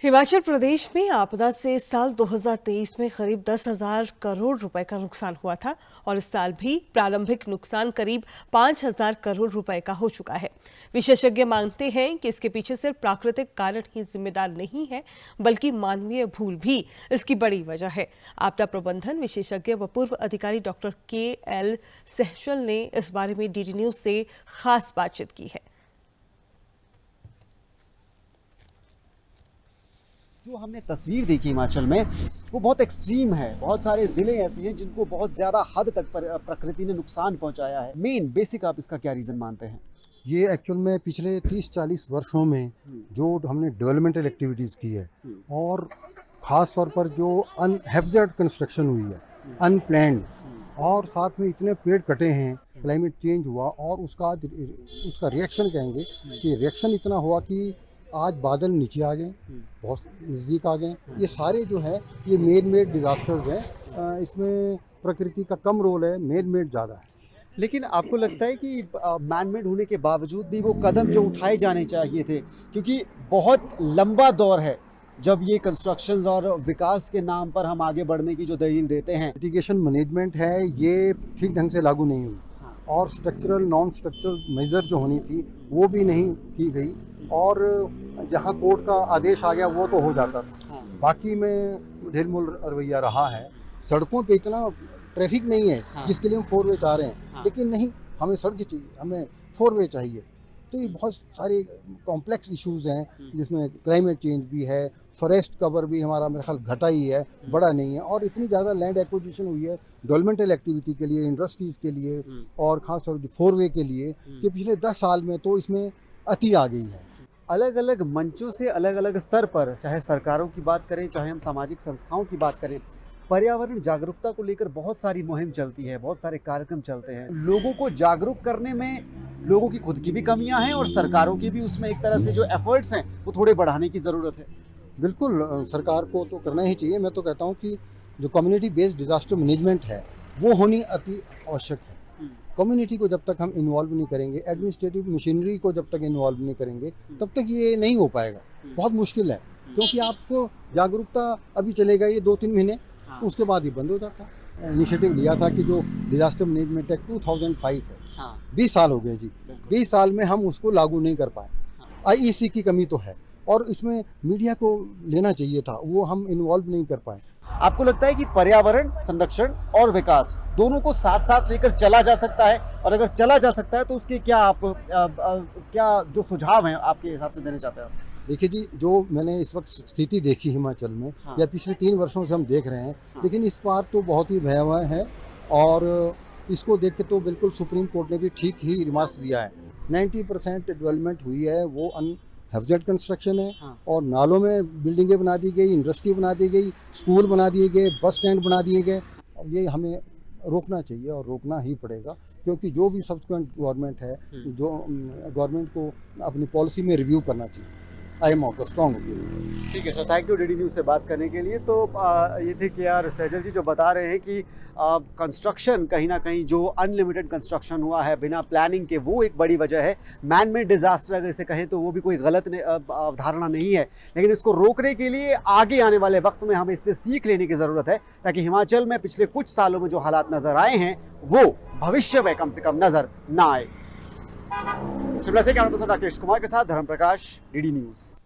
हिमाचल प्रदेश में आपदा से साल 2023 में करीब 10,000 करोड़ रुपए का नुकसान हुआ था और इस साल भी प्रारंभिक नुकसान करीब 5,000 करोड़ रुपए का हो चुका है। विशेषज्ञ मानते हैं कि इसके पीछे सिर्फ प्राकृतिक कारण ही जिम्मेदार नहीं है, बल्कि मानवीय भूल भी इसकी बड़ी वजह है। आपदा प्रबंधन विशेषज्ञ व पूर्व अधिकारी डॉक्टर KL सहजल ने इस बारे में DD न्यूज से खास बातचीत की है। जो हमने तस्वीर देखी हिमाचल में वो बहुत एक्सट्रीम है। बहुत सारे ज़िले ऐसे हैं जिनको बहुत ज़्यादा हद तक प्रकृति ने नुकसान पहुंचाया है। मेन बेसिक आप इसका क्या रीज़न मानते हैं? ये एक्चुअल में पिछले 30-40 वर्षों में जो हमने डेवलपमेंटल एक्टिविटीज़ की है और ख़ास तौर पर जो अनहैज़र्ड कंस्ट्रक्शन हुई है, अनप्लैन्ड, और साथ में इतने पेड़ कटे हैं, क्लाइमेट चेंज हुआ और उसका रिएक्शन कहेंगे कि रिएक्शन इतना हुआ कि आज बादल नीचे आ गए, बहुत नज़दीक आ गए। ये सारे जो है ये मेड मेड डिज़ास्टर्स हैं। इसमें प्रकृति का कम रोल है, मेड मेड ज़्यादा है। लेकिन आपको लगता है कि मैन मेड होने के बावजूद भी वो कदम जो उठाए जाने चाहिए थे, क्योंकि बहुत लंबा दौर है जब ये कंस्ट्रक्शंस और विकास के नाम पर हम आगे बढ़ने की जो दलील देते हैं। मिटिगेशन मैनेजमेंट है ये ठीक ढंग से लागू नहीं हुई और स्ट्रक्चरल नॉन स्ट्रक्चरल मेजर जो होनी थी वो भी नहीं की गई और जहाँ कोर्ट का आदेश आ गया वो तो हो जाता था। बाकी में ढिलमुल रवैया रहा है। सड़कों पे इतना ट्रैफिक नहीं है जिसके लिए हम 4 वे चाह रहे हैं, लेकिन नहीं, हमें सड़क चाहिए, हमें 4 वे चाहिए। तो ये बहुत सारे कॉम्प्लेक्स इश्यूज़ हैं जिसमें क्लाइमेट चेंज भी है, फॉरेस्ट कवर भी हमारा मेरे ख्याल घटा ही है, बड़ा नहीं है, और इतनी ज़्यादा लैंड एक्विजिशन हुई है डेवलपमेंटल एक्टिविटी के लिए, इंडस्ट्रीज़ के लिए और ख़ासतौर पर 4 वे के लिए कि पिछले 10 साल में तो इसमें अति आ गई है। अलग अलग मंचों से अलग अलग स्तर पर, चाहे सरकारों की बात करें, चाहे हम सामाजिक संस्थाओं की बात करें, पर्यावरण जागरूकता को लेकर बहुत सारी मुहिम चलती है, बहुत सारे कार्यक्रम चलते हैं। लोगों को जागरूक करने में लोगों की खुद की भी कमियां हैं और सरकारों की भी उसमें एक तरह से जो एफर्ट्स हैं वो थोड़े बढ़ाने की ज़रूरत है। बिल्कुल, सरकार को तो करना ही चाहिए। मैं तो कहता हूँ कि जो कम्युनिटी बेस्ड डिज़ास्टर मैनेजमेंट है वो होनी अति आवश्यक है। कम्युनिटी को जब तक हम इन्वॉल्व नहीं करेंगे, एडमिनिस्ट्रेटिव मशीनरी को जब तक इन्वॉल्व नहीं करेंगे, तब तक ये नहीं हो पाएगा। बहुत मुश्किल है, क्योंकि आपको जागरूकता अभी चलेगा ये 2-3 महीने, उसके बाद ही बंद हो जाता है। इनिशिएटिव लिया था कि जो डिज़ास्टर मैनेजमेंट एक्ट 2005 है, 20 साल हो गए जी, 20 साल में हम उसको लागू नहीं कर पाए। IEC की कमी तो है और इसमें मीडिया को लेना चाहिए था, वो हम इन्वॉल्व नहीं कर पाए। आपको लगता है कि पर्यावरण संरक्षण और विकास दोनों को साथ साथ लेकर चला जा सकता है? और अगर चला जा सकता है तो उसके क्या आप क्या जो सुझाव हैं आपके हिसाब से देना चाहते हैं? देखिए जी, जो मैंने इस वक्त स्थिति देखी हिमाचल में, या पिछले 3 वर्षों से हम देख रहे हैं, लेकिन इस बार तो बहुत ही भयावह है और इसको देख के तो बिल्कुल सुप्रीम कोर्ट ने भी ठीक ही रिमार्क्स दिया है। 90% डेवलपमेंट हुई है वो अनहैज़र्ड कंस्ट्रक्शन है और नालों में बिल्डिंगें बना दी गई, इंडस्ट्री बना दी गई, स्कूल बना दिए गए, बस स्टैंड बना दिए गए। और ये हमें रोकना चाहिए और रोकना ही पड़ेगा, क्योंकि जो भी सब्सिक्वेंट गवर्नमेंट है, जो गवर्नमेंट को अपनी पॉलिसी में रिव्यू करना चाहिए। I am of the strong opinion. ठीक है sir, thank you DD news से बात करने के लिए। तो ये थे KR सहजल जी जो बता रहे हैं कि कंस्ट्रक्शन कहीं ना कहीं जो अनलिमिटेड कंस्ट्रक्शन हुआ है बिना प्लानिंग के, वो एक बड़ी वजह है। मैन मेड डिज़ास्टर अगर इसे कहें तो वो भी कोई गलत अवधारणा नहीं है, लेकिन इसको रोकने के लिए आगे आने वाले वक्त में हमें इससे सीख लेने की ज़रूरत है, ताकि हिमाचल में पिछले कुछ सालों में जो हालात नज़र आए हैं वो भविष्य में कम से कम नज़र ना आए। शिमला से कैमरा पर्सन राकेश कुमार के साथ धर्म प्रकाश, DD न्यूज़।